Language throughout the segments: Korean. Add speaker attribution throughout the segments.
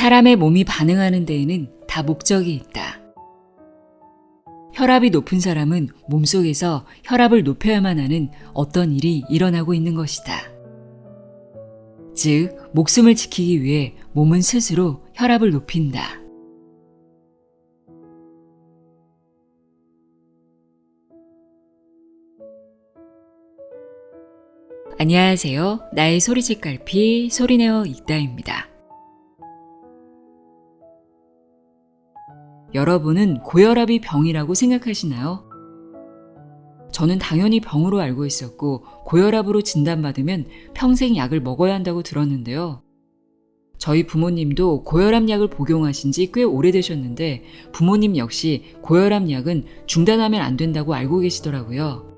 Speaker 1: 사람의 몸이 반응하는 데에는 다 목적이 있다. 혈압이 높은 사람은 몸속에서 혈압을 높여야만 하는 어떤 일이 일어나고 있는 것이다. 즉, 목숨을 지키기 위해 몸은 스스로 혈압을 높인다. 안녕하세요. 나의 소리책갈피 소리내어 읽다입니다. 여러분은 고혈압이 병이라고 생각하시나요? 저는 당연히 병으로 알고 있었고 고혈압으로 진단받으면 평생 약을 먹어야 한다고 들었는데요. 저희 부모님도 고혈압 약을 복용하신 지 꽤 오래되셨는데 부모님 역시 고혈압 약은 중단하면 안 된다고 알고 계시더라고요.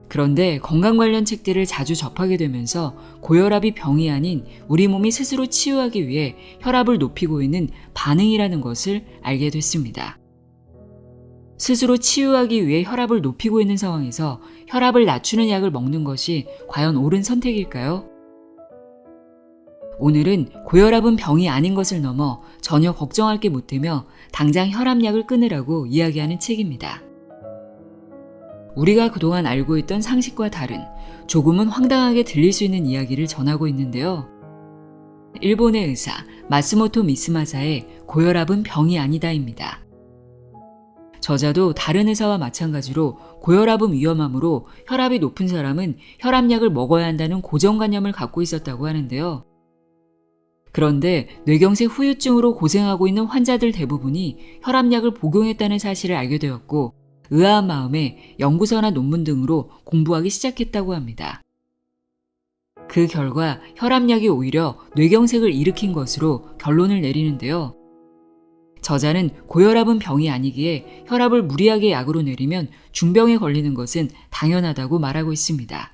Speaker 1: 그런데 건강 관련 책들을 자주 접하게 되면서 고혈압이 병이 아닌 우리 몸이 스스로 치유하기 위해 혈압을 높이고 있는 반응이라는 것을 알게 됐습니다. 스스로 치유하기 위해 혈압을 높이고 있는 상황에서 혈압을 낮추는 약을 먹는 것이 과연 옳은 선택일까요? 오늘은 고혈압은 병이 아닌 것을 넘어 전혀 걱정할 게 못 되며 당장 혈압약을 끊으라고 이야기하는 책입니다. 우리가 그동안 알고 있던 상식과 다른 조금은 황당하게 들릴 수 있는 이야기를 전하고 있는데요. 일본의 의사 마스모토 미스마사의 고혈압은 병이 아니다입니다. 저자도 다른 의사와 마찬가지로 고혈압은 위험하므로 혈압이 높은 사람은 혈압약을 먹어야 한다는 고정관념을 갖고 있었다고 하는데요. 그런데 뇌경색 후유증으로 고생하고 있는 환자들 대부분이 혈압약을 복용했다는 사실을 알게 되었고 의아한 마음에 연구서나 논문 등으로 공부하기 시작했다고 합니다. 그 결과 혈압약이 오히려 뇌경색을 일으킨 것으로 결론을 내리는데요. 저자는 고혈압은 병이 아니기에 혈압을 무리하게 약으로 내리면 중병에 걸리는 것은 당연하다고 말하고 있습니다.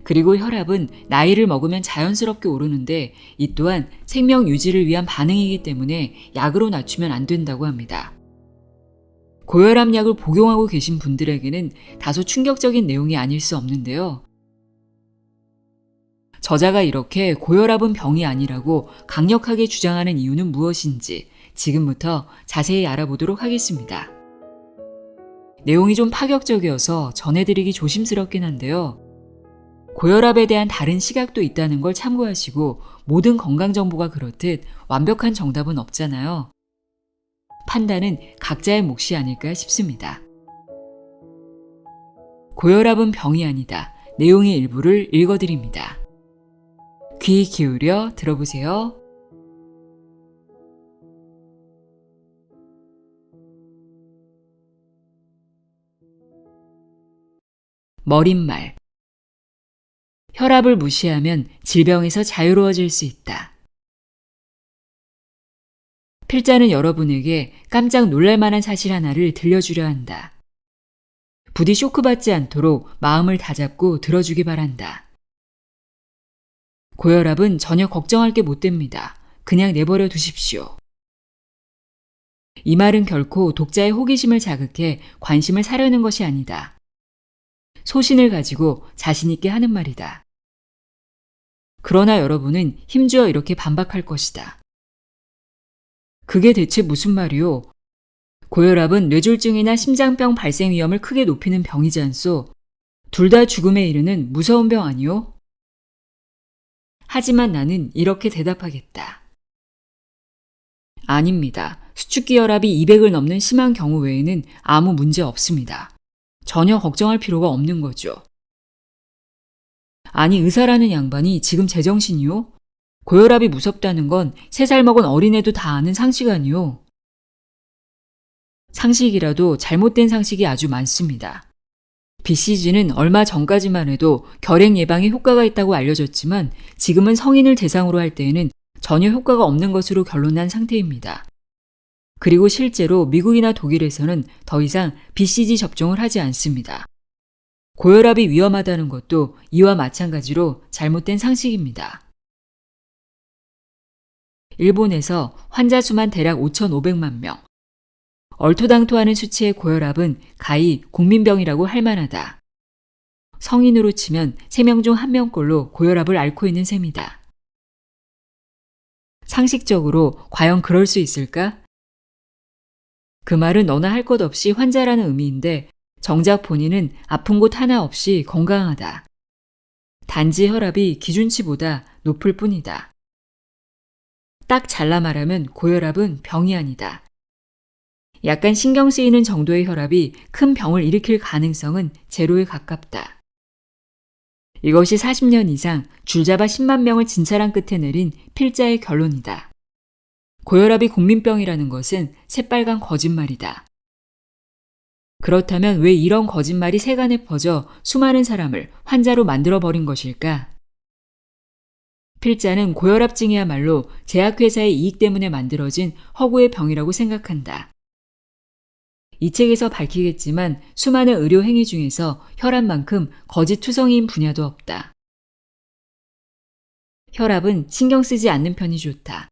Speaker 1: 그리고 혈압은 나이를 먹으면 자연스럽게 오르는데 이 또한 생명 유지를 위한 반응이기 때문에 약으로 낮추면 안 된다고 합니다. 고혈압 약을 복용하고 계신 분들에게는 다소 충격적인 내용이 아닐 수 없는데요. 저자가 이렇게 고혈압은 병이 아니라고 강력하게 주장하는 이유는 무엇인지 지금부터 자세히 알아보도록 하겠습니다. 내용이 좀 파격적이어서 전해드리기 조심스럽긴 한데요. 고혈압에 대한 다른 시각도 있다는 걸 참고하시고 모든 건강정보가 그렇듯 완벽한 정답은 없잖아요. 판단은 각자의 몫이 아닐까 싶습니다. 고혈압은 병이 아니다. 내용의 일부를 읽어드립니다. 귀 기울여 들어보세요. 머릿말. 혈압을 무시하면 질병에서 자유로워질 수 있다. 필자는 여러분에게 깜짝 놀랄 만한 사실 하나를 들려주려 한다. 부디 쇼크받지 않도록 마음을 다잡고 들어주기 바란다. 고혈압은 전혀 걱정할 게 못 됩니다. 그냥 내버려 두십시오. 이 말은 결코 독자의 호기심을 자극해 관심을 사려는 것이 아니다. 소신을 가지고 자신 있게 하는 말이다. 그러나 여러분은 힘주어 이렇게 반박할 것이다. 그게 대체 무슨 말이오? 고혈압은 뇌졸중이나 심장병 발생 위험을 크게 높이는 병이지 않소? 둘 다 죽음에 이르는 무서운 병 아니오? 하지만 나는 이렇게 대답하겠다. 아닙니다. 수축기 혈압이 200을 넘는 심한 경우 외에는 아무 문제 없습니다. 전혀 걱정할 필요가 없는 거죠. 아니, 의사라는 양반이 지금 제정신이요? 고혈압이 무섭다는 건 3살 먹은 어린애도 다 아는 상식 아니요? 상식이라도 잘못된 상식이 아주 많습니다. BCG는 얼마 전까지만 해도 결핵 예방에 효과가 있다고 알려졌지만 지금은 성인을 대상으로 할 때에는 전혀 효과가 없는 것으로 결론난 상태입니다. 그리고 실제로 미국이나 독일에서는 더 이상 BCG 접종을 하지 않습니다. 고혈압이 위험하다는 것도 이와 마찬가지로 잘못된 상식입니다. 일본에서 환자 수만 대략 5,500만 명. 얼토당토하는 수치의 고혈압은 가히 국민병이라고 할 만하다. 성인으로 치면 3명 중 1명꼴로 고혈압을 앓고 있는 셈이다. 상식적으로 과연 그럴 수 있을까? 그 말은 너나 할 것 없이 환자라는 의미인데 정작 본인은 아픈 곳 하나 없이 건강하다. 단지 혈압이 기준치보다 높을 뿐이다. 딱 잘라 말하면 고혈압은 병이 아니다. 약간 신경 쓰이는 정도의 혈압이 큰 병을 일으킬 가능성은 제로에 가깝다. 이것이 40년 이상 줄잡아 10만 명을 진찰한 끝에 내린 필자의 결론이다. 고혈압이 국민병이라는 것은 새빨간 거짓말이다. 그렇다면 왜 이런 거짓말이 세간에 퍼져 수많은 사람을 환자로 만들어버린 것일까? 필자는 고혈압증이야말로 제약회사의 이익 때문에 만들어진 허구의 병이라고 생각한다. 이 책에서 밝히겠지만 수많은 의료 행위 중에서 혈압만큼 거짓투성이인 분야도 없다. 혈압은 신경 쓰지 않는 편이 좋다.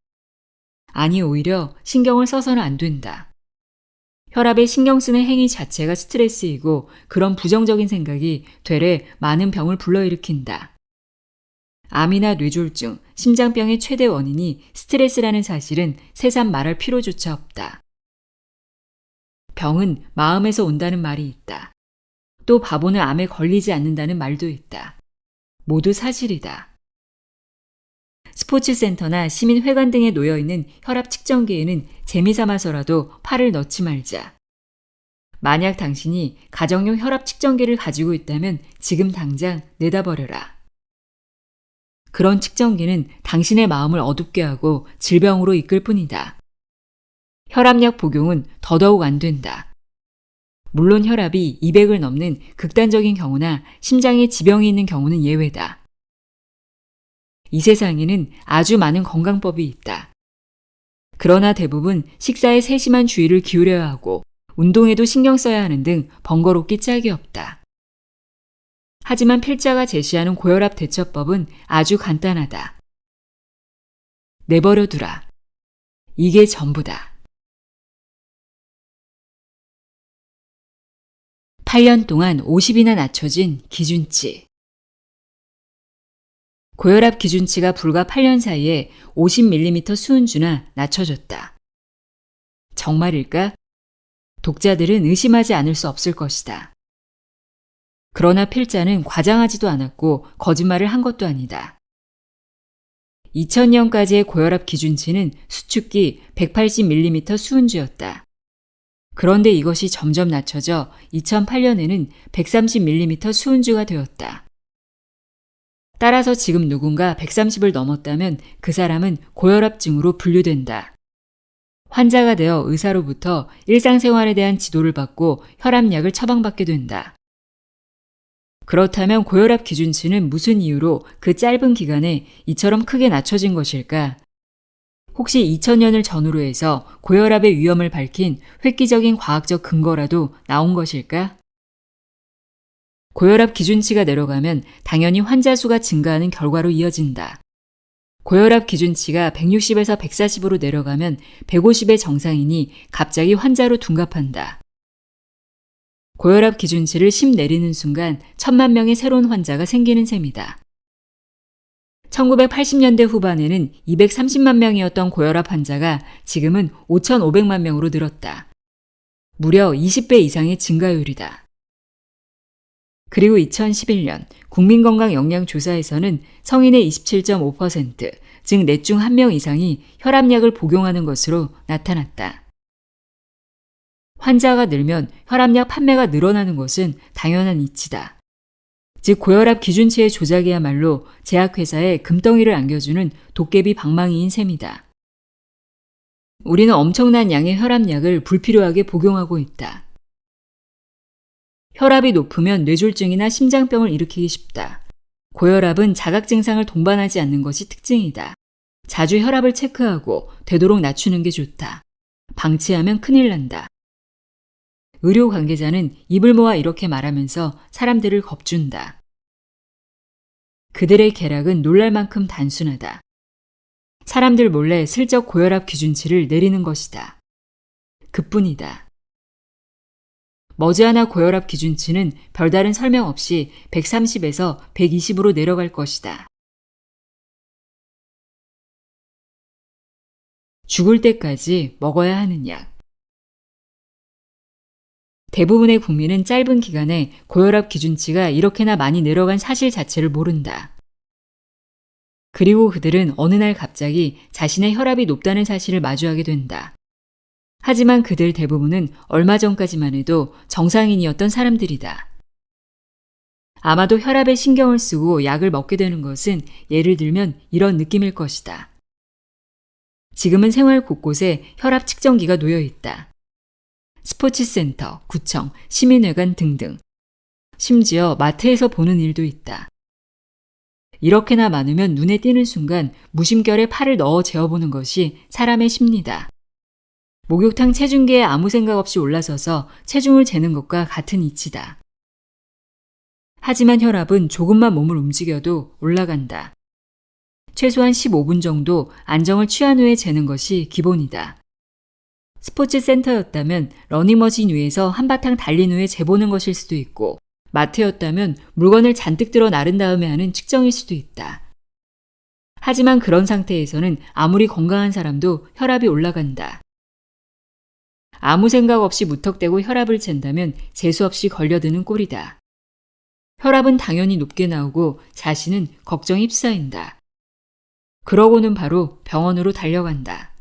Speaker 1: 아니 오히려 신경을 써서는 안 된다. 혈압에 신경 쓰는 행위 자체가 스트레스이고 그런 부정적인 생각이 되레 많은 병을 불러일으킨다. 암이나 뇌졸중, 심장병의 최대 원인이 스트레스라는 사실은 새삼 말할 필요조차 없다. 병은 마음에서 온다는 말이 있다. 또 바보는 암에 걸리지 않는다는 말도 있다. 모두 사실이다. 스포츠센터나 시민회관 등에 놓여있는 혈압 측정기에는 재미삼아서라도 팔을 넣지 말자. 만약 당신이 가정용 혈압 측정기를 가지고 있다면 지금 당장 내다버려라. 그런 측정기는 당신의 마음을 어둡게 하고 질병으로 이끌 뿐이다. 혈압약 복용은 더더욱 안 된다. 물론 혈압이 200을 넘는 극단적인 경우나 심장에 지병이 있는 경우는 예외다. 이 세상에는 아주 많은 건강법이 있다. 그러나 대부분 식사에 세심한 주의를 기울여야 하고 운동에도 신경 써야 하는 등 번거롭기 짝이 없다. 하지만 필자가 제시하는 고혈압 대처법은 아주 간단하다. 내버려두라. 이게 전부다. 8년 동안 50이나 낮춰진 기준치. 고혈압 기준치가 불과 8년 사이에 50mm 수은주나 낮춰졌다. 정말일까? 독자들은 의심하지 않을 수 없을 것이다. 그러나 필자는 과장하지도 않았고 거짓말을 한 것도 아니다. 2000년까지의 고혈압 기준치는 수축기 180mm 수은주였다. 그런데 이것이 점점 낮춰져 2008년에는 130mm 수은주가 되었다. 따라서 지금 누군가 130을 넘었다면 그 사람은 고혈압증으로 분류된다. 환자가 되어 의사로부터 일상생활에 대한 지도를 받고 혈압약을 처방받게 된다. 그렇다면 고혈압 기준치는 무슨 이유로 그 짧은 기간에 이처럼 크게 낮춰진 것일까? 혹시 2000년을 전후로 해서 고혈압의 위험을 밝힌 획기적인 과학적 근거라도 나온 것일까? 고혈압 기준치가 내려가면 당연히 환자 수가 증가하는 결과로 이어진다. 고혈압 기준치가 160에서 140으로 내려가면 150의 정상이니 갑자기 환자로 둔갑한다. 고혈압 기준치를 10 내리는 순간 1000만 명의 새로운 환자가 생기는 셈이다. 1980년대 후반에는 230만 명이었던 고혈압 환자가 지금은 5,500만 명으로 늘었다. 무려 20배 이상의 증가율이다. 그리고 2011년 국민건강영양조사에서는 성인의 27.5%, 즉 넷 중 1명 이상이 혈압약을 복용하는 것으로 나타났다. 환자가 늘면 혈압약 판매가 늘어나는 것은 당연한 이치다. 즉 고혈압 기준치의 조작이야말로 제약회사에 금덩이를 안겨주는 도깨비 방망이인 셈이다. 우리는 엄청난 양의 혈압약을 불필요하게 복용하고 있다. 혈압이 높으면 뇌졸중이나 심장병을 일으키기 쉽다. 고혈압은 자각 증상을 동반하지 않는 것이 특징이다. 자주 혈압을 체크하고 되도록 낮추는 게 좋다. 방치하면 큰일 난다. 의료 관계자는 입을 모아 이렇게 말하면서 사람들을 겁준다. 그들의 계략은 놀랄 만큼 단순하다. 사람들 몰래 슬쩍 고혈압 기준치를 내리는 것이다. 그뿐이다. 머지않아 고혈압 기준치는 별다른 설명 없이 130에서 120으로 내려갈 것이다. 죽을 때까지 먹어야 하는 약. 대부분의 국민은 짧은 기간에 고혈압 기준치가 이렇게나 많이 내려간 사실 자체를 모른다. 그리고 그들은 어느 날 갑자기 자신의 혈압이 높다는 사실을 마주하게 된다. 하지만 그들 대부분은 얼마 전까지만 해도 정상인이었던 사람들이다. 아마도 혈압에 신경을 쓰고 약을 먹게 되는 것은 예를 들면 이런 느낌일 것이다. 지금은 생활 곳곳에 혈압 측정기가 놓여 있다. 스포츠센터, 구청, 시민회관 등등. 심지어 마트에서 보는 일도 있다. 이렇게나 많으면 눈에 띄는 순간 무심결에 팔을 넣어 재어보는 것이 사람의 심리다. 목욕탕 체중계에 아무 생각 없이 올라서서 체중을 재는 것과 같은 이치다. 하지만 혈압은 조금만 몸을 움직여도 올라간다. 최소한 15분 정도 안정을 취한 후에 재는 것이 기본이다. 스포츠 센터였다면 러닝머신 위에서 한바탕 달린 후에 재보는 것일 수도 있고, 마트였다면 물건을 잔뜩 들어 나른 다음에 하는 측정일 수도 있다. 하지만 그런 상태에서는 아무리 건강한 사람도 혈압이 올라간다. 아무 생각 없이 무턱대고 혈압을 잰다면 재수없이 걸려드는 꼴이다. 혈압은 당연히 높게 나오고 자신은 걱정이 휩싸인다. 그러고는 바로 병원으로 달려간다.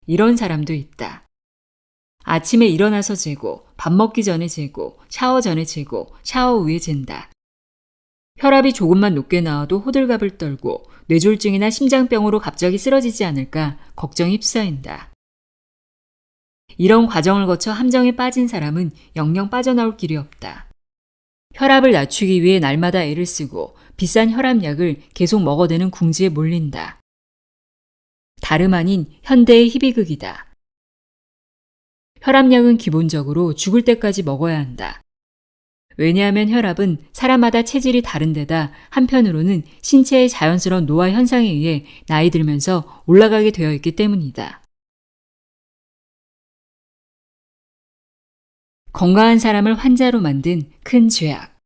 Speaker 1: 이런 사람도 있다. 아침에 일어나서 재고, 밥 먹기 전에 재고, 샤워 전에 재고, 샤워 후에 잰다. 혈압이 조금만 높게 나와도 호들갑을 떨고 뇌졸중이나 심장병으로 갑자기 쓰러지지 않을까 걱정이 휩싸인다. 이런 과정을 거쳐 함정에 빠진 사람은 영영 빠져나올 길이 없다. 혈압을 낮추기 위해 날마다 애를 쓰고 비싼 혈압약을 계속 먹어대는 궁지에 몰린다. 다름 아닌 현대의 희비극이다. 혈압약은 기본적으로 죽을 때까지 먹어야 한다. 왜냐하면 혈압은 사람마다 체질이 다른 데다 한편으로는 신체의 자연스러운 노화 현상에 의해 나이 들면서 올라가게 되어 있기 때문이다. 건강한 사람을 환자로 만든 큰 죄악.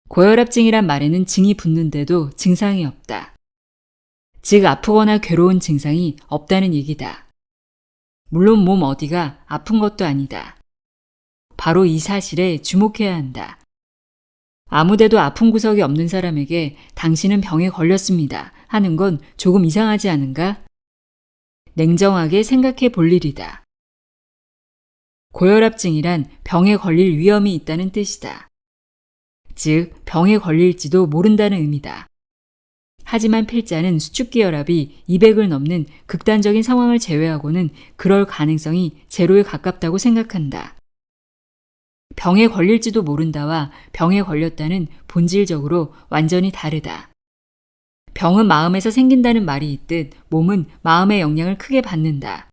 Speaker 1: 고혈압증이란 말에는 증이 붙는데도 증상이 없다. 즉 아프거나 괴로운 증상이 없다는 얘기다. 물론 몸 어디가 아픈 것도 아니다. 바로 이 사실에 주목해야 한다. 아무데도 아픈 구석이 없는 사람에게 당신은 병에 걸렸습니다 하는 건 조금 이상하지 않은가? 냉정하게 생각해 볼 일이다. 고혈압증이란 병에 걸릴 위험이 있다는 뜻이다. 즉, 병에 걸릴지도 모른다는 의미다. 하지만 필자는 수축기 혈압이 200을 넘는 극단적인 상황을 제외하고는 그럴 가능성이 제로에 가깝다고 생각한다. 병에 걸릴지도 모른다와 병에 걸렸다는 본질적으로 완전히 다르다. 병은 마음에서 생긴다는 말이 있듯 몸은 마음의 영향을 크게 받는다.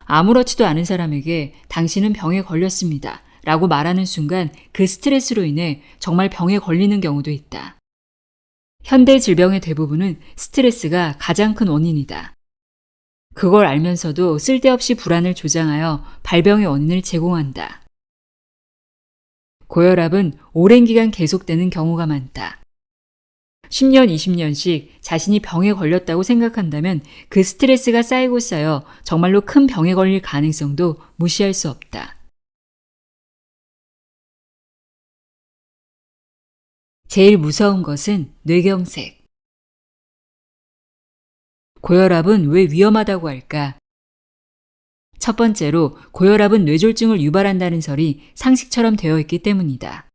Speaker 1: 아무렇지도 않은 사람에게 당신은 병에 걸렸습니다 라고 말하는 순간 그 스트레스로 인해 정말 병에 걸리는 경우도 있다. 현대 질병의 대부분은 스트레스가 가장 큰 원인이다. 그걸 알면서도 쓸데없이 불안을 조장하여 발병의 원인을 제공한다. 고혈압은 오랜 기간 계속되는 경우가 많다. 10년, 20년씩 자신이 병에 걸렸다고 생각한다면 그 스트레스가 쌓이고 쌓여 정말로 큰 병에 걸릴 가능성도 무시할 수 없다. 제일 무서운 것은 뇌경색. 고혈압은 왜 위험하다고 할까? 첫 번째로 고혈압은 뇌졸중을 유발한다는 설이 상식처럼 되어 있기 때문이다.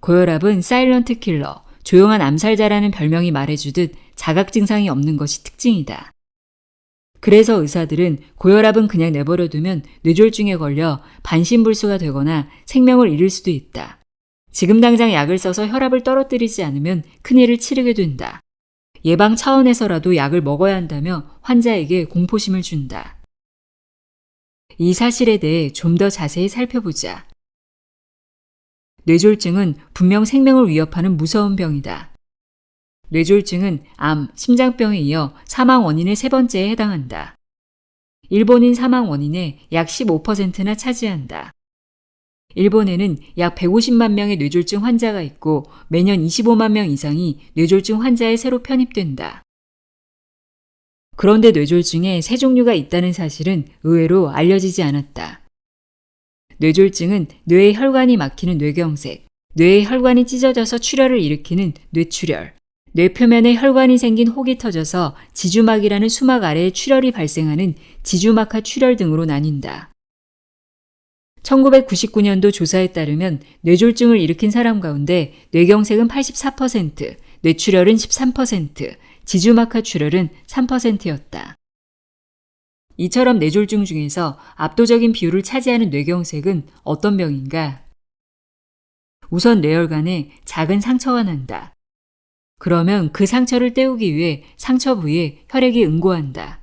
Speaker 1: 고혈압은 사일런트 킬러, 조용한 암살자라는 별명이 말해주듯 자각 증상이 없는 것이 특징이다. 그래서 의사들은 고혈압은 그냥 내버려두면 뇌졸중에 걸려 반신불수가 되거나 생명을 잃을 수도 있다. 지금 당장 약을 써서 혈압을 떨어뜨리지 않으면 큰일을 치르게 된다. 예방 차원에서라도 약을 먹어야 한다며 환자에게 공포심을 준다. 이 사실에 대해 좀 더 자세히 살펴보자. 뇌졸중은 분명 생명을 위협하는 무서운 병이다. 뇌졸중은 암, 심장병에 이어 사망 원인의 세 번째에 해당한다. 일본인 사망 원인의 약 15%나 차지한다. 일본에는 약 150만 명의 뇌졸중 환자가 있고 매년 25만 명 이상이 뇌졸중 환자에 새로 편입된다. 그런데 뇌졸중에 세 종류가 있다는 사실은 의외로 알려지지 않았다. 뇌졸중은 뇌의 혈관이 막히는 뇌경색, 뇌의 혈관이 찢어져서 출혈을 일으키는 뇌출혈, 뇌 표면에 혈관이 생긴 혹이 터져서 지주막이라는 수막 아래에 출혈이 발생하는 지주막하 출혈 등으로 나뉜다. 1999년도 조사에 따르면 뇌졸중을 일으킨 사람 가운데 뇌경색은 84%, 뇌출혈은 13%, 지주막하 출혈은 3%였다. 이처럼 뇌졸중 중에서 압도적인 비율을 차지하는 뇌경색은 어떤 병인가? 우선 뇌혈관에 작은 상처가 난다. 그러면 그 상처를 떼우기 위해 상처 부위에 혈액이 응고한다.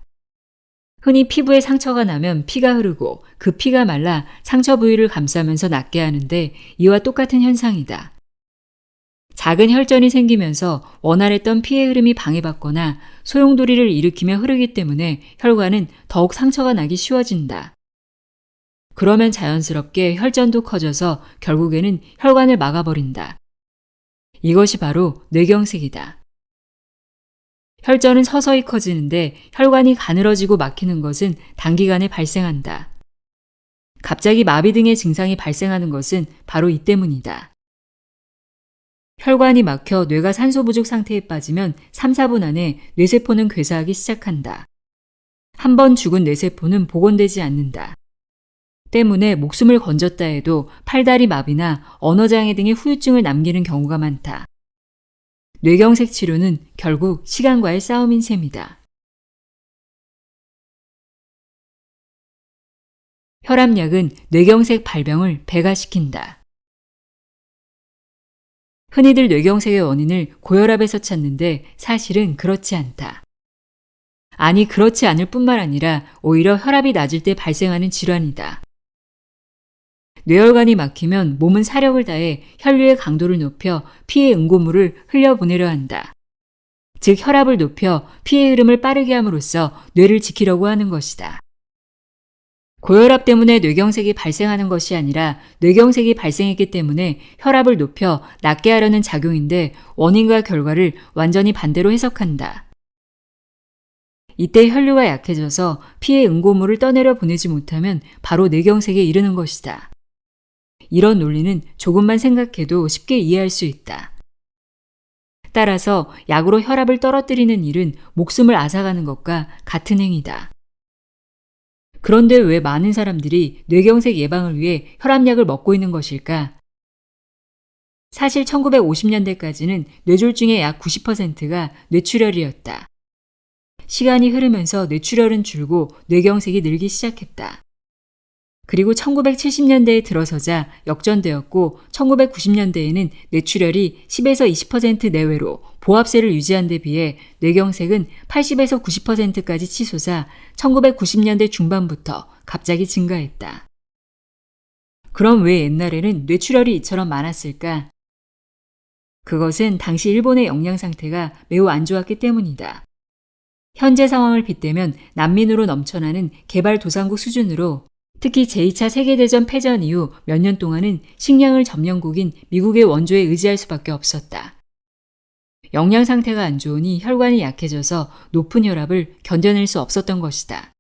Speaker 1: 흔히 피부에 상처가 나면 피가 흐르고 그 피가 말라 상처 부위를 감싸면서 낫게 하는데 이와 똑같은 현상이다. 작은 혈전이 생기면서 원활했던 피의 흐름이 방해받거나 소용돌이를 일으키며 흐르기 때문에 혈관은 더욱 상처가 나기 쉬워진다. 그러면 자연스럽게 혈전도 커져서 결국에는 혈관을 막아버린다. 이것이 바로 뇌경색이다. 혈전은 서서히 커지는데 혈관이 가늘어지고 막히는 것은 단기간에 발생한다. 갑자기 마비 등의 증상이 발생하는 것은 바로 이 때문이다. 혈관이 막혀 뇌가 산소 부족 상태에 빠지면 3, 4분 안에 뇌세포는 괴사하기 시작한다. 한 번 죽은 뇌세포는 복원되지 않는다. 때문에 목숨을 건졌다 해도 팔다리 마비나 언어장애 등의 후유증을 남기는 경우가 많다. 뇌경색 치료는 결국 시간과의 싸움인 셈이다. 혈압약은 뇌경색 발병을 배가시킨다. 흔히들 뇌경색의 원인을 고혈압에서 찾는데 사실은 그렇지 않다. 아니, 그렇지 않을 뿐만 아니라 오히려 혈압이 낮을 때 발생하는 질환이다. 뇌혈관이 막히면 몸은 사력을 다해 혈류의 강도를 높여 피의 응고물을 흘려보내려 한다. 즉 혈압을 높여 피의 흐름을 빠르게 함으로써 뇌를 지키려고 하는 것이다. 고혈압 때문에 뇌경색이 발생하는 것이 아니라 뇌경색이 발생했기 때문에 혈압을 높여 낫게 하려는 작용인데 원인과 결과를 완전히 반대로 해석한다. 이때 혈류가 약해져서 피의 응고물을 떠내려 보내지 못하면 바로 뇌경색에 이르는 것이다. 이런 논리는 조금만 생각해도 쉽게 이해할 수 있다. 따라서 약으로 혈압을 떨어뜨리는 일은 목숨을 앗아가는 것과 같은 행위다. 그런데 왜 많은 사람들이 뇌경색 예방을 위해 혈압약을 먹고 있는 것일까? 사실 1950년대까지는 뇌졸중의 약 90%가 뇌출혈이었다. 시간이 흐르면서 뇌출혈은 줄고 뇌경색이 늘기 시작했다. 그리고 1970년대에 들어서자 역전되었고 1990년대에는 뇌출혈이 10에서 20% 내외로 보합세를 유지한 데 비해 뇌경색은 80에서 90%까지 치솟아 1990년대 중반부터 갑자기 증가했다. 그럼 왜 옛날에는 뇌출혈이 이처럼 많았을까? 그것은 당시 일본의 영양 상태가 매우 안 좋았기 때문이다. 현재 상황을 빗대면 난민으로 넘쳐나는 개발도상국 수준으로 특히 제2차 세계대전 패전 이후 몇 년 동안은 식량을 점령국인 미국의 원조에 의지할 수밖에 없었다. 영양 상태가 안 좋으니 혈관이 약해져서 높은 혈압을 견뎌낼 수 없었던 것이다.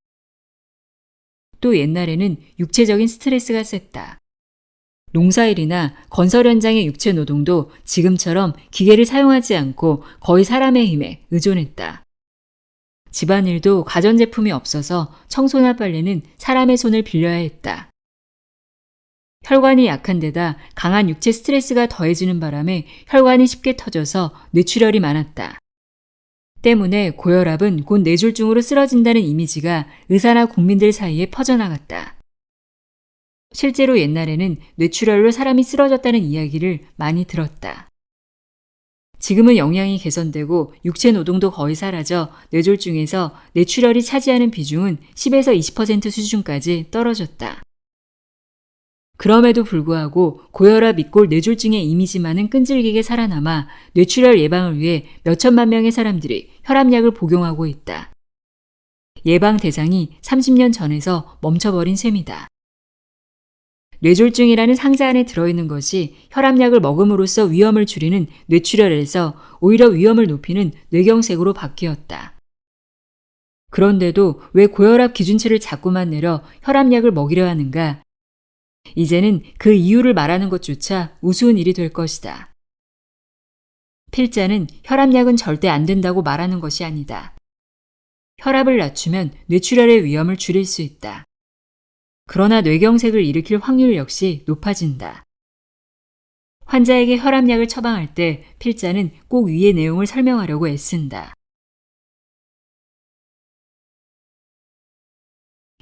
Speaker 1: 또 옛날에는 육체적인 스트레스가 셌다. 농사일이나 건설 현장의 육체 노동도 지금처럼 기계를 사용하지 않고 거의 사람의 힘에 의존했다. 집안일도 가전제품이 없어서 청소나 빨래는 사람의 손을 빌려야 했다. 혈관이 약한 데다 강한 육체 스트레스가 더해지는 바람에 혈관이 쉽게 터져서 뇌출혈이 많았다. 때문에 고혈압은 곧 뇌졸중으로 쓰러진다는 이미지가 의사나 국민들 사이에 퍼져나갔다. 실제로 옛날에는 뇌출혈로 사람이 쓰러졌다는 이야기를 많이 들었다. 지금은 영양이 개선되고 육체 노동도 거의 사라져 뇌졸중에서 뇌출혈이 차지하는 비중은 10에서 20% 수준까지 떨어졌다. 그럼에도 불구하고 고혈압 및골 뇌졸중의 이미지만은 끈질기게 살아남아 뇌출혈 예방을 위해 몇천만 명의 사람들이 혈압약을 복용하고 있다. 예방 대상이 30년 전에서 멈춰버린 셈이다. 뇌졸중이라는 상자 안에 들어있는 것이 혈압약을 먹음으로써 위험을 줄이는 뇌출혈에서 오히려 위험을 높이는 뇌경색으로 바뀌었다. 그런데도 왜 고혈압 기준치를 자꾸만 내려 혈압약을 먹이려 하는가? 이제는 그 이유를 말하는 것조차 우스운 일이 될 것이다. 필자는 혈압약은 절대 안 된다고 말하는 것이 아니다. 혈압을 낮추면 뇌출혈의 위험을 줄일 수 있다. 그러나 뇌경색을 일으킬 확률 역시 높아진다. 환자에게 혈압약을 처방할 때 필자는 꼭 위의 내용을 설명하려고 애쓴다.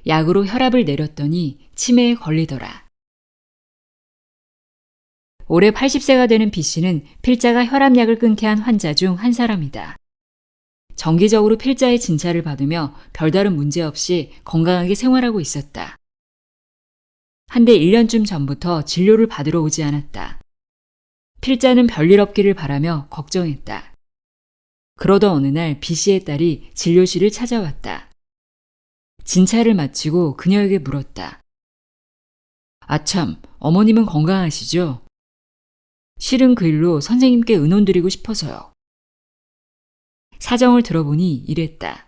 Speaker 1: 약으로 혈압을 내렸더니 치매에 걸리더라. 올해 80세가 되는 B씨는 필자가 혈압약을 끊게 한 환자 중 한 사람이다. 정기적으로 필자의 진찰을 받으며 별다른 문제 없이 건강하게 생활하고 있었다. 한데 1년쯤 전부터 진료를 받으러 오지 않았다. 필자는 별일 없기를 바라며 걱정했다. 그러던 어느 날 B씨의 딸이 진료실을 찾아왔다. 진찰을 마치고 그녀에게 물었다. 아참, 어머님은 건강하시죠? 실은 그 일로 선생님께 의논드리고 싶어서요. 사정을 들어보니 이랬다.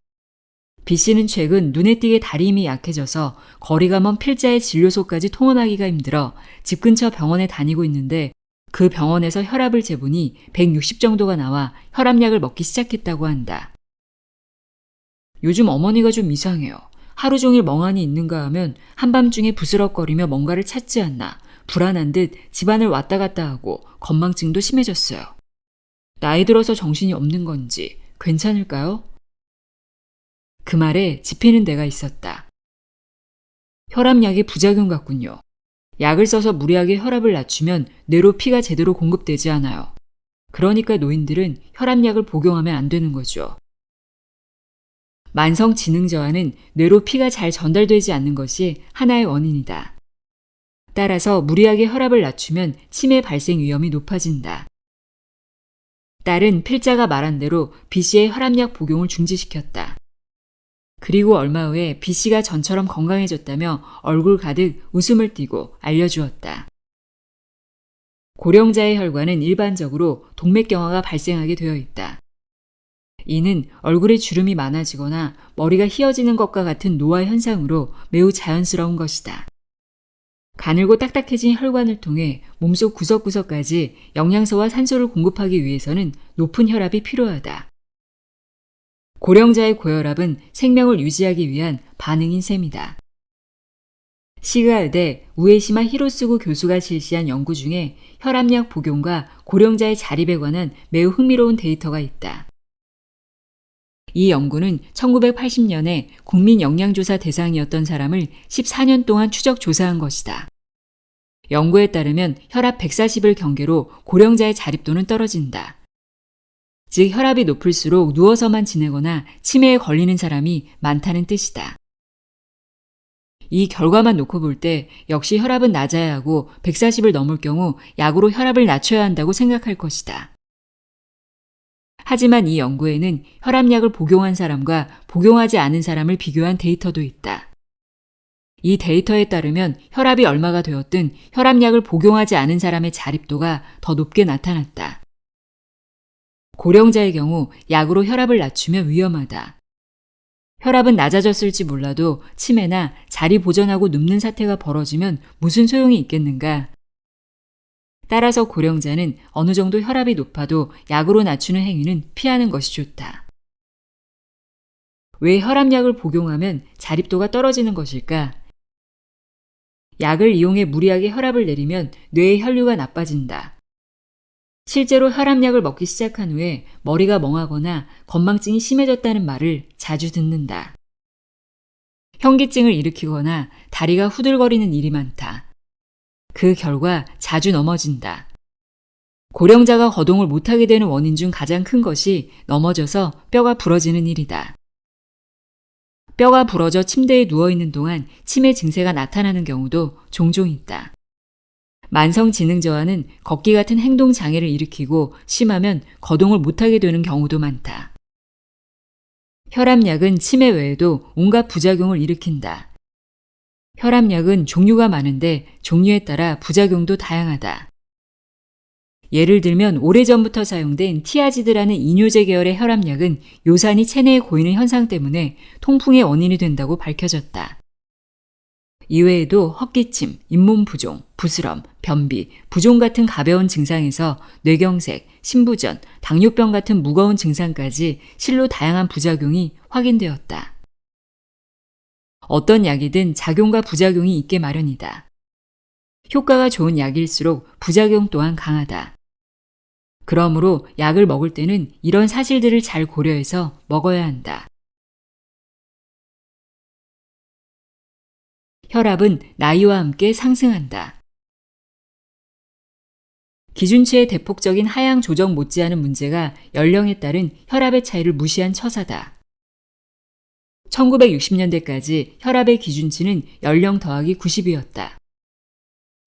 Speaker 1: B씨는 최근 눈에 띄게 다리 힘이 약해져서 거리가 먼 필자의 진료소까지 통원하기가 힘들어 집 근처 병원에 다니고 있는데 그 병원에서 혈압을 재보니 160 정도가 나와 혈압약을 먹기 시작했다고 한다. 요즘 어머니가 좀 이상해요. 하루 종일 멍하니 있는가 하면 한밤중에 부스럭거리며 뭔가를 찾지 않나 불안한 듯 집안을 왔다 갔다 하고 건망증도 심해졌어요. 나이 들어서 정신이 없는 건지 괜찮을까요? 그 말에 짚히는 데가 있었다. 혈압약의 부작용 같군요. 약을 써서 무리하게 혈압을 낮추면 뇌로 피가 제대로 공급되지 않아요. 그러니까 노인들은 혈압약을 복용하면 안 되는 거죠. 만성지능저하는 뇌로 피가 잘 전달되지 않는 것이 하나의 원인이다. 따라서 무리하게 혈압을 낮추면 치매 발생 위험이 높아진다. 딸은 필자가 말한 대로 B씨의 혈압약 복용을 중지시켰다. 그리고 얼마 후에 B씨가 전처럼 건강해졌다며 얼굴 가득 웃음을 띠고 알려주었다. 고령자의 혈관은 일반적으로 동맥경화가 발생하게 되어 있다. 이는 얼굴에 주름이 많아지거나 머리가 휘어지는 것과 같은 노화 현상으로 매우 자연스러운 것이다. 가늘고 딱딱해진 혈관을 통해 몸속 구석구석까지 영양소와 산소를 공급하기 위해서는 높은 혈압이 필요하다. 고령자의 고혈압은 생명을 유지하기 위한 반응인 셈이다. 시가 의대 우에시마 히로스구 교수가 실시한 연구 중에 혈압약 복용과 고령자의 자립에 관한 매우 흥미로운 데이터가 있다. 이 연구는 1980년에 국민영양조사 대상이었던 사람을 14년 동안 추적 조사한 것이다. 연구에 따르면 혈압 140을 경계로 고령자의 자립도는 떨어진다. 즉 혈압이 높을수록 누워서만 지내거나 치매에 걸리는 사람이 많다는 뜻이다. 이 결과만 놓고 볼 때 역시 혈압은 낮아야 하고 140을 넘을 경우 약으로 혈압을 낮춰야 한다고 생각할 것이다. 하지만 이 연구에는 혈압약을 복용한 사람과 복용하지 않은 사람을 비교한 데이터도 있다. 이 데이터에 따르면 혈압이 얼마가 되었든 혈압약을 복용하지 않은 사람의 자립도가 더 높게 나타났다. 고령자의 경우 약으로 혈압을 낮추면 위험하다. 혈압은 낮아졌을지 몰라도 치매나 자리 보전하고 눕는 사태가 벌어지면 무슨 소용이 있겠는가? 따라서 고령자는 어느 정도 혈압이 높아도 약으로 낮추는 행위는 피하는 것이 좋다. 왜 혈압약을 복용하면 자립도가 떨어지는 것일까? 약을 이용해 무리하게 혈압을 내리면 뇌의 혈류가 나빠진다. 실제로 혈압약을 먹기 시작한 후에 머리가 멍하거나 건망증이 심해졌다는 말을 자주 듣는다. 현기증을 일으키거나 다리가 후들거리는 일이 많다. 그 결과 자주 넘어진다. 고령자가 거동을 못하게 되는 원인 중 가장 큰 것이 넘어져서 뼈가 부러지는 일이다. 뼈가 부러져 침대에 누워있는 동안 치매 증세가 나타나는 경우도 종종 있다. 만성지능저하는 걷기 같은 행동장애를 일으키고 심하면 거동을 못하게 되는 경우도 많다. 혈압약은 치매 외에도 온갖 부작용을 일으킨다. 혈압약은 종류가 많은데 종류에 따라 부작용도 다양하다. 예를 들면 오래전부터 사용된 티아지드라는 이뇨제 계열의 혈압약은 요산이 체내에 고이는 현상 때문에 통풍의 원인이 된다고 밝혀졌다. 이외에도 헛기침, 잇몸 부종, 부스럼, 변비, 부종 같은 가벼운 증상에서 뇌경색, 심부전, 당뇨병 같은 무거운 증상까지 실로 다양한 부작용이 확인되었다. 어떤 약이든 작용과 부작용이 있게 마련이다. 효과가 좋은 약일수록 부작용 또한 강하다. 그러므로 약을 먹을 때는 이런 사실들을 잘 고려해서 먹어야 한다. 혈압은 나이와 함께 상승한다. 기준치의 대폭적인 하향 조정 못지않은 문제가 연령에 따른 혈압의 차이를 무시한 처사다. 1960년대까지 혈압의 기준치는 연령 더하기 90이었다.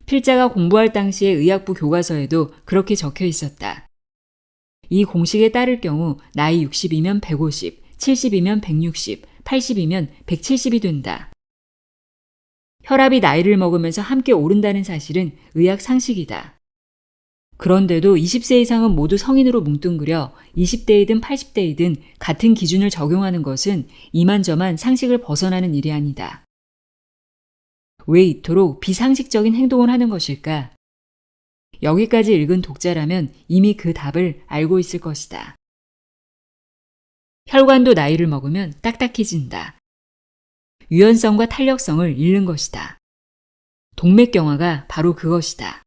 Speaker 1: 필자가 공부할 당시의 의학부 교과서에도 그렇게 적혀 있었다. 이 공식에 따를 경우 나이 60이면 150, 70이면 160, 80이면 170이 된다. 혈압이 나이를 먹으면서 함께 오른다는 사실은 의학 상식이다. 그런데도 20세 이상은 모두 성인으로 뭉뚱그려 20대이든 80대이든 같은 기준을 적용하는 것은 이만저만 상식을 벗어나는 일이 아니다. 왜 이토록 비상식적인 행동을 하는 것일까? 여기까지 읽은 독자라면 이미 그 답을 알고 있을 것이다. 혈관도 나이를 먹으면 딱딱해진다. 유연성과 탄력성을 잃는 것이다. 동맥경화가 바로 그것이다.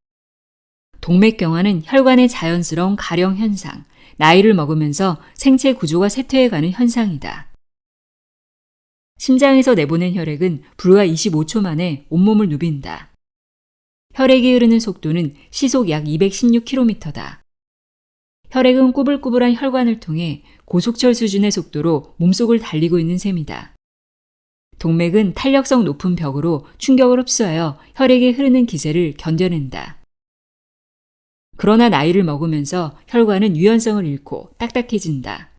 Speaker 1: 동맥경화는 혈관의 자연스러운 가령 현상, 나이를 먹으면서 생체 구조가 쇠퇴해가는 현상이다. 심장에서 내보낸 혈액은 불과 25초 만에 온몸을 누빈다. 혈액이 흐르는 속도는 시속 약 216km다. 혈액은 꾸불꾸불한 혈관을 통해 고속철 수준의 속도로 몸속을 달리고 있는 셈이다. 동맥은 탄력성 높은 벽으로 충격을 흡수하여 혈액이 흐르는 기세를 견뎌낸다. 그러나 나이를 먹으면서 혈관은 유연성을 잃고 딱딱해진다.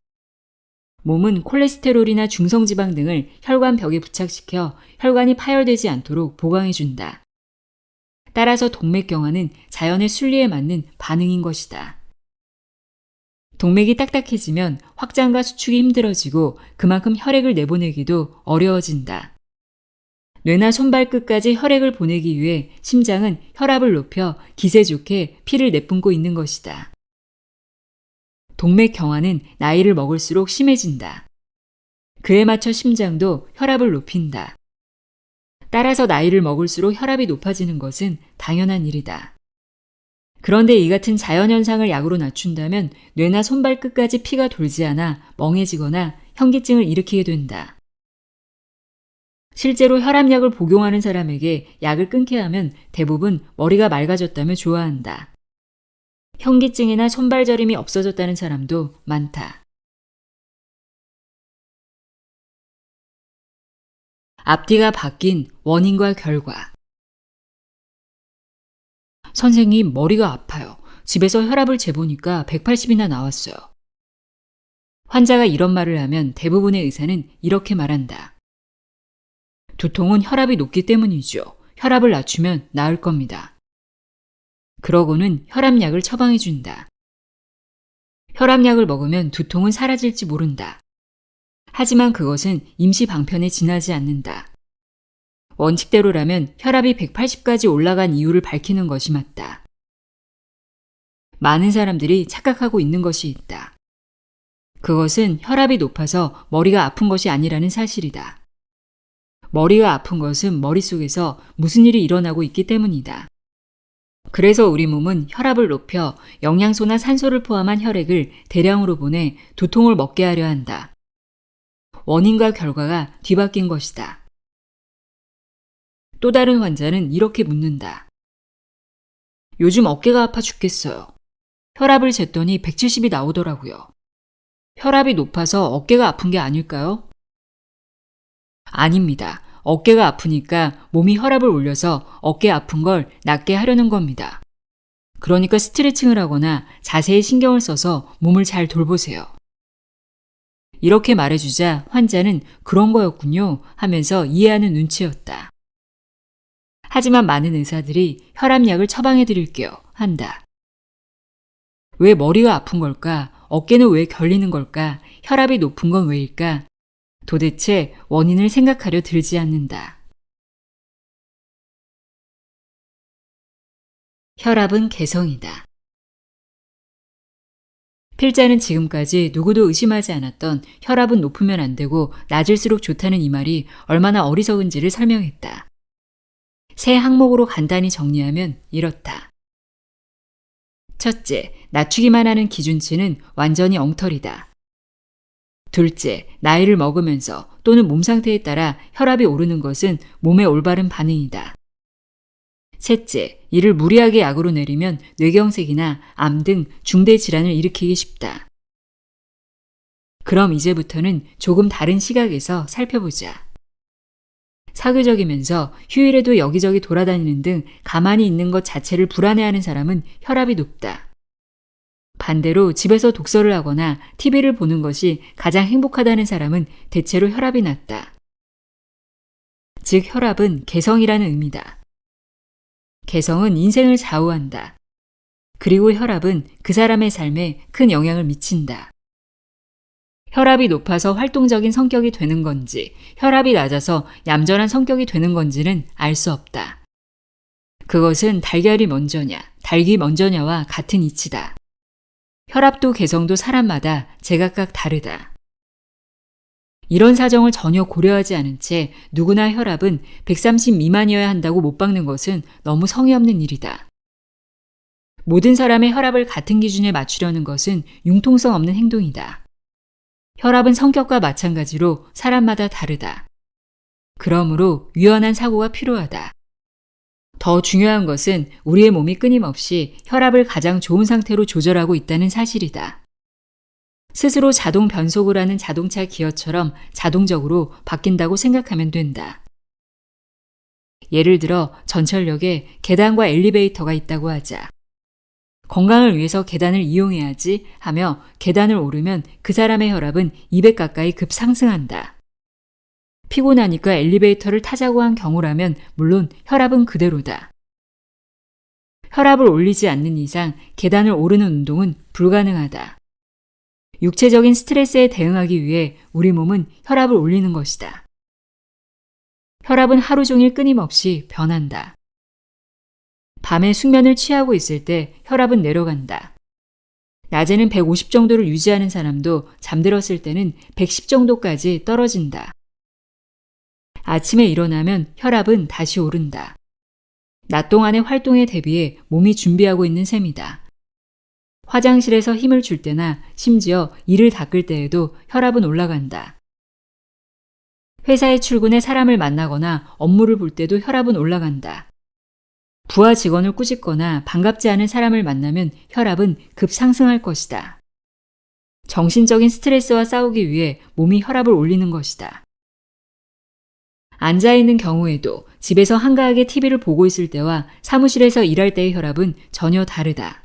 Speaker 1: 몸은 콜레스테롤이나 중성지방 등을 혈관 벽에 부착시켜 혈관이 파열되지 않도록 보강해준다. 따라서 동맥경화는 자연의 순리에 맞는 반응인 것이다. 동맥이 딱딱해지면 확장과 수축이 힘들어지고 그만큼 혈액을 내보내기도 어려워진다. 뇌나 손발끝까지 혈액을 보내기 위해 심장은 혈압을 높여 기세 좋게 피를 내뿜고 있는 것이다. 동맥경화는 나이를 먹을수록 심해진다. 그에 맞춰 심장도 혈압을 높인다. 따라서 나이를 먹을수록 혈압이 높아지는 것은 당연한 일이다. 그런데 이 같은 자연현상을 약으로 낮춘다면 뇌나 손발끝까지 피가 돌지 않아 멍해지거나 현기증을 일으키게 된다. 실제로 혈압약을 복용하는 사람에게 약을 끊게 하면 대부분 머리가 맑아졌다며 좋아한다. 현기증이나 손발저림이 없어졌다는 사람도 많다. 앞뒤가 바뀐 원인과 결과. 선생님, 머리가 아파요. 집에서 혈압을 재보니까 180이나 나왔어요. 환자가 이런 말을 하면 대부분의 의사는 이렇게 말한다. 두통은 혈압이 높기 때문이죠. 혈압을 낮추면 나을 겁니다. 그러고는 혈압약을 처방해 준다. 혈압약을 먹으면 두통은 사라질지 모른다. 하지만 그것은 임시 방편에 지나지 않는다. 원칙대로라면 혈압이 180까지 올라간 이유를 밝히는 것이 맞다. 많은 사람들이 착각하고 있는 것이 있다. 그것은 혈압이 높아서 머리가 아픈 것이 아니라는 사실이다. 머리가 아픈 것은 머릿속에서 무슨 일이 일어나고 있기 때문이다. 그래서 우리 몸은 혈압을 높여 영양소나 산소를 포함한 혈액을 대량으로 보내 두통을 먹게 하려 한다. 원인과 결과가 뒤바뀐 것이다. 또 다른 환자는 이렇게 묻는다. 요즘 어깨가 아파 죽겠어요. 혈압을 쟀더니 170이 나오더라고요. 혈압이 높아서 어깨가 아픈 게 아닐까요? 아닙니다. 어깨가 아프니까 몸이 혈압을 올려서 어깨 아픈 걸 낫게 하려는 겁니다. 그러니까 스트레칭을 하거나 자세에 신경을 써서 몸을 잘 돌보세요. 이렇게 말해주자 환자는 그런 거였군요 하면서 이해하는 눈치였다. 하지만 많은 의사들이 혈압약을 처방해 드릴게요 한다. 왜 머리가 아픈 걸까? 어깨는 왜 결리는 걸까? 혈압이 높은 건 왜일까? 도대체 원인을 생각하려 들지 않는다. 혈압은 개성이다. 필자는 지금까지 누구도 의심하지 않았던 혈압은 높으면 안 되고 낮을수록 좋다는 이 말이 얼마나 어리석은지를 설명했다. 세 항목으로 간단히 정리하면 이렇다. 첫째, 낮추기만 하는 기준치는 완전히 엉터리다. 둘째, 나이를 먹으면서 또는 몸 상태에 따라 혈압이 오르는 것은 몸의 올바른 반응이다. 셋째, 이를 무리하게 약으로 내리면 뇌경색이나 암 등 중대 질환을 일으키기 쉽다. 그럼 이제부터는 조금 다른 시각에서 살펴보자. 사교적이면서 휴일에도 여기저기 돌아다니는 등 가만히 있는 것 자체를 불안해하는 사람은 혈압이 높다. 반대로 집에서 독서를 하거나 TV를 보는 것이 가장 행복하다는 사람은 대체로 혈압이 낮다. 즉 혈압은 개성이라는 의미다. 개성은 인생을 좌우한다. 그리고 혈압은 그 사람의 삶에 큰 영향을 미친다. 혈압이 높아서 활동적인 성격이 되는 건지, 혈압이 낮아서 얌전한 성격이 되는 건지는 알 수 없다. 그것은 달걀이 먼저냐, 닭이 먼저냐와 같은 이치다. 혈압도 개성도 사람마다 제각각 다르다. 이런 사정을 전혀 고려하지 않은 채 누구나 혈압은 130 미만이어야 한다고 못 박는 것은 너무 성의 없는 일이다. 모든 사람의 혈압을 같은 기준에 맞추려는 것은 융통성 없는 행동이다. 혈압은 성격과 마찬가지로 사람마다 다르다. 그러므로 유연한 사고가 필요하다. 더 중요한 것은 우리의 몸이 끊임없이 혈압을 가장 좋은 상태로 조절하고 있다는 사실이다. 스스로 자동 변속을 하는 자동차 기어처럼 자동적으로 바뀐다고 생각하면 된다. 예를 들어 전철역에 계단과 엘리베이터가 있다고 하자. 건강을 위해서 계단을 이용해야지 하며 계단을 오르면 그 사람의 혈압은 200 가까이 급상승한다. 피곤하니까 엘리베이터를 타자고 한 경우라면 물론 혈압은 그대로다. 혈압을 올리지 않는 이상 계단을 오르는 운동은 불가능하다. 육체적인 스트레스에 대응하기 위해 우리 몸은 혈압을 올리는 것이다. 혈압은 하루 종일 끊임없이 변한다. 밤에 숙면을 취하고 있을 때 혈압은 내려간다. 낮에는 150 정도를 유지하는 사람도 잠들었을 때는 110 정도까지 떨어진다. 아침에 일어나면 혈압은 다시 오른다. 낮 동안의 활동에 대비해 몸이 준비하고 있는 셈이다. 화장실에서 힘을 줄 때나 심지어 이를 닦을 때에도 혈압은 올라간다. 회사에 출근해 사람을 만나거나 업무를 볼 때도 혈압은 올라간다. 부하 직원을 꾸짖거나 반갑지 않은 사람을 만나면 혈압은 급상승할 것이다. 정신적인 스트레스와 싸우기 위해 몸이 혈압을 올리는 것이다. 앉아있는 경우에도 집에서 한가하게 TV를 보고 있을 때와 사무실에서 일할 때의 혈압은 전혀 다르다.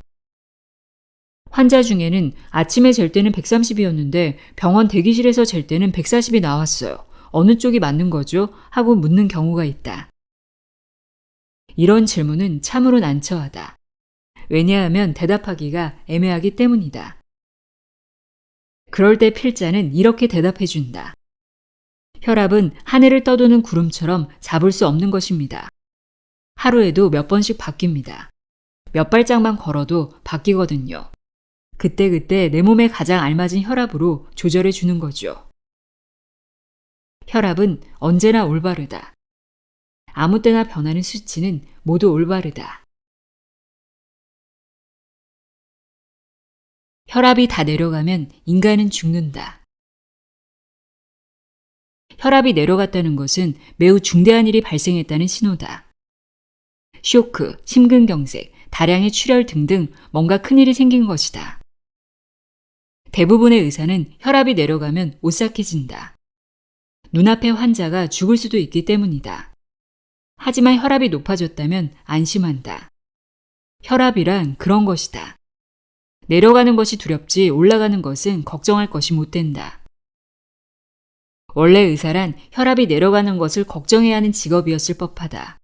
Speaker 1: 환자 중에는 아침에 잴 때는 130이었는데 병원 대기실에서 잴 때는 140이 나왔어요. 어느 쪽이 맞는 거죠? 하고 묻는 경우가 있다. 이런 질문은 참으로 난처하다. 왜냐하면 대답하기가 애매하기 때문이다. 그럴 때 필자는 이렇게 대답해 준다. 혈압은 하늘을 떠도는 구름처럼 잡을 수 없는 것입니다. 하루에도 몇 번씩 바뀝니다. 몇 발짝만 걸어도 바뀌거든요. 그때그때 내 몸에 가장 알맞은 혈압으로 조절해 주는 거죠. 혈압은 언제나 올바르다. 아무 때나 변하는 수치는 모두 올바르다. 혈압이 다 내려가면 인간은 죽는다. 혈압이 내려갔다는 것은 매우 중대한 일이 발생했다는 신호다. 쇼크, 심근경색, 다량의 출혈 등등 뭔가 큰일이 생긴 것이다. 대부분의 의사는 혈압이 내려가면 오싹해진다. 눈앞의 환자가 죽을 수도 있기 때문이다. 하지만 혈압이 높아졌다면 안심한다. 혈압이란 그런 것이다. 내려가는 것이 두렵지 올라가는 것은 걱정할 것이 못 된다. 원래 의사란 혈압이 내려가는 것을 걱정해야 하는 직업이었을 법하다.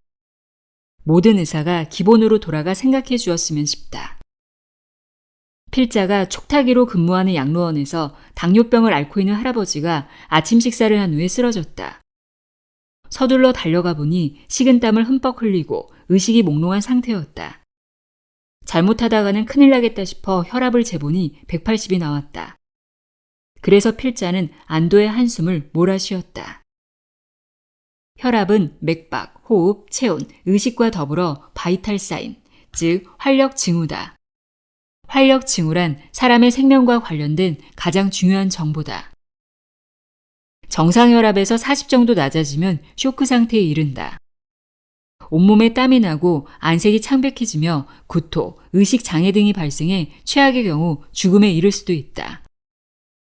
Speaker 1: 모든 의사가 기본으로 돌아가 생각해 주었으면 싶다. 필자가 촉타기로 근무하는 양로원에서 당뇨병을 앓고 있는 할아버지가 아침 식사를 한 후에 쓰러졌다. 서둘러 달려가 보니 식은땀을 흠뻑 흘리고 의식이 몽롱한 상태였다. 잘못하다가는 큰일 나겠다 싶어 혈압을 재보니 180이 나왔다. 그래서 필자는 안도의 한숨을 몰아쉬었다. 혈압은 맥박, 호흡, 체온, 의식과 더불어 바이탈 사인, 즉 활력 징후다. 활력 징후란 사람의 생명과 관련된 가장 중요한 정보다. 정상 혈압에서 40 정도 낮아지면 쇼크 상태에 이른다. 온몸에 땀이 나고 안색이 창백해지며 구토, 의식 장애 등이 발생해 최악의 경우 죽음에 이를 수도 있다.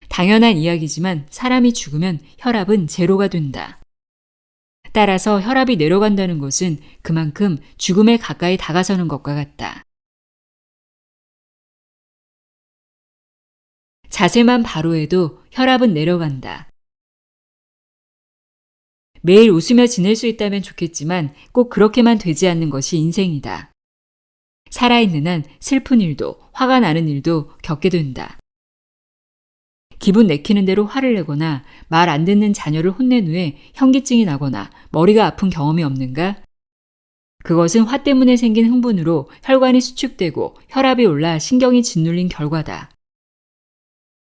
Speaker 1: 당연한 이야기지만 사람이 죽으면 혈압은 제로가 된다. 따라서 혈압이 내려간다는 것은 그만큼 죽음에 가까이 다가서는 것과 같다. 자세만 바로 해도 혈압은 내려간다. 매일 웃으며 지낼 수 있다면 좋겠지만 꼭 그렇게만 되지 않는 것이 인생이다. 살아있는 한 슬픈 일도 화가 나는 일도 겪게 된다. 기분 내키는 대로 화를 내거나 말 안 듣는 자녀를 혼낸 후에 현기증이 나거나 머리가 아픈 경험이 없는가? 그것은 화 때문에 생긴 흥분으로 혈관이 수축되고 혈압이 올라 신경이 짓눌린 결과다.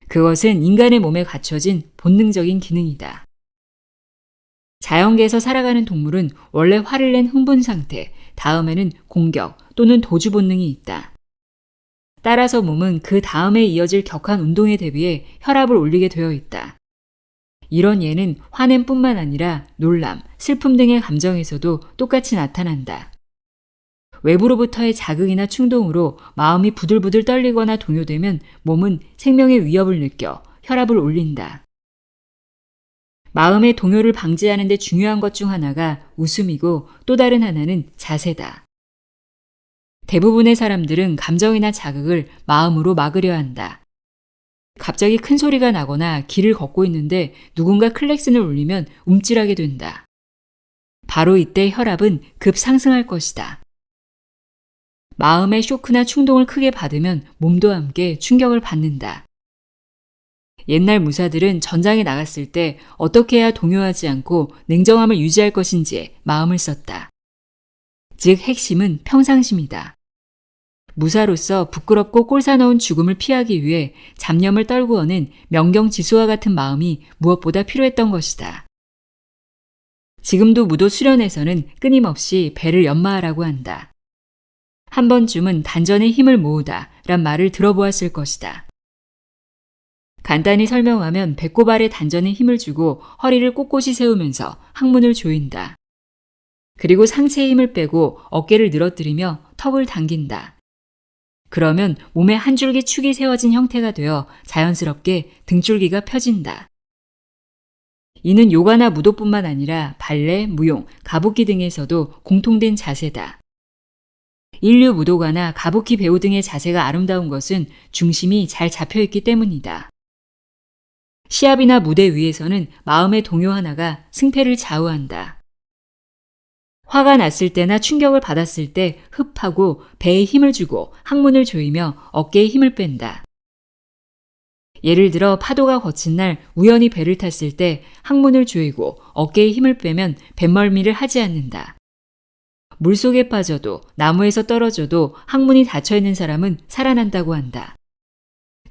Speaker 1: 그것은 인간의 몸에 갖춰진 본능적인 기능이다. 자연계에서 살아가는 동물은 원래 화를 낸 흥분 상태, 다음에는 공격 또는 도주 본능이 있다. 따라서 몸은 그 다음에 이어질 격한 운동에 대비해 혈압을 올리게 되어 있다. 이런 예는 화냄뿐만 아니라 놀람, 슬픔 등의 감정에서도 똑같이 나타난다. 외부로부터의 자극이나 충동으로 마음이 부들부들 떨리거나 동요되면 몸은 생명의 위협을 느껴 혈압을 올린다. 마음의 동요를 방지하는 데 중요한 것 중 하나가 웃음이고 또 다른 하나는 자세다. 대부분의 사람들은 감정이나 자극을 마음으로 막으려 한다. 갑자기 큰 소리가 나거나 길을 걷고 있는데 누군가 클렉슨을 울리면 움찔하게 된다. 바로 이때 혈압은 급 상승할 것이다. 마음의 쇼크나 충동을 크게 받으면 몸도 함께 충격을 받는다. 옛날 무사들은 전장에 나갔을 때 어떻게 해야 동요하지 않고 냉정함을 유지할 것인지에 마음을 썼다. 즉 핵심은 평상심이다. 무사로서 부끄럽고 꼴사나운 죽음을 피하기 위해 잡념을 떨구어낸 명경지수와 같은 마음이 무엇보다 필요했던 것이다. 지금도 무도 수련에서는 끊임없이 배를 연마하라고 한다. 한 번쯤은 단전에 힘을 모으다 란 말을 들어보았을 것이다. 간단히 설명하면 배꼽 아래 단전에 힘을 주고 허리를 꼿꼿이 세우면서 항문을 조인다. 그리고 상체에 힘을 빼고 어깨를 늘어뜨리며 턱을 당긴다. 그러면 몸에 한 줄기 축이 세워진 형태가 되어 자연스럽게 등줄기가 펴진다. 이는 요가나 무도뿐만 아니라 발레, 무용, 가부키 등에서도 공통된 자세다. 인류 무도가나 가부키 배우 등의 자세가 아름다운 것은 중심이 잘 잡혀있기 때문이다. 시합이나 무대 위에서는 마음의 동요 하나가 승패를 좌우한다. 화가 났을 때나 충격을 받았을 때 흡하고 배에 힘을 주고 항문을 조이며 어깨에 힘을 뺀다. 예를 들어 파도가 거친 날 우연히 배를 탔을 때 항문을 조이고 어깨에 힘을 빼면 뱃멀미를 하지 않는다. 물속에 빠져도 나무에서 떨어져도 항문이 닫혀있는 사람은 살아난다고 한다.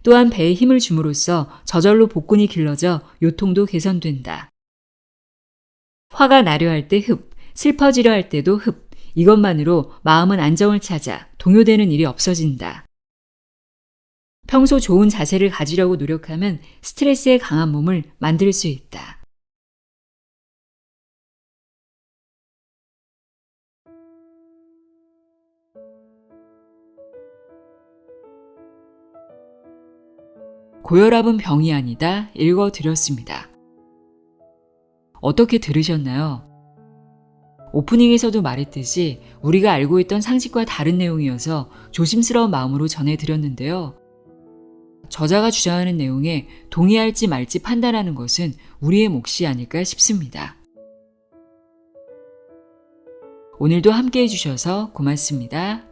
Speaker 1: 또한 배에 힘을 줌으로써 저절로 복근이 길러져 요통도 개선된다. 화가 나려 할 때 흡, 슬퍼지려 할 때도 흡, 이것만으로 마음은 안정을 찾아 동요되는 일이 없어진다. 평소 좋은 자세를 가지려고 노력하면 스트레스에 강한 몸을 만들 수 있다. 고혈압은 병이 아니다 읽어드렸습니다. 어떻게 들으셨나요? 오프닝에서도 말했듯이 우리가 알고 있던 상식과 다른 내용이어서 조심스러운 마음으로 전해드렸는데요. 저자가 주장하는 내용에 동의할지 말지 판단하는 것은 우리의 몫이 아닐까 싶습니다. 오늘도 함께 해주셔서 고맙습니다.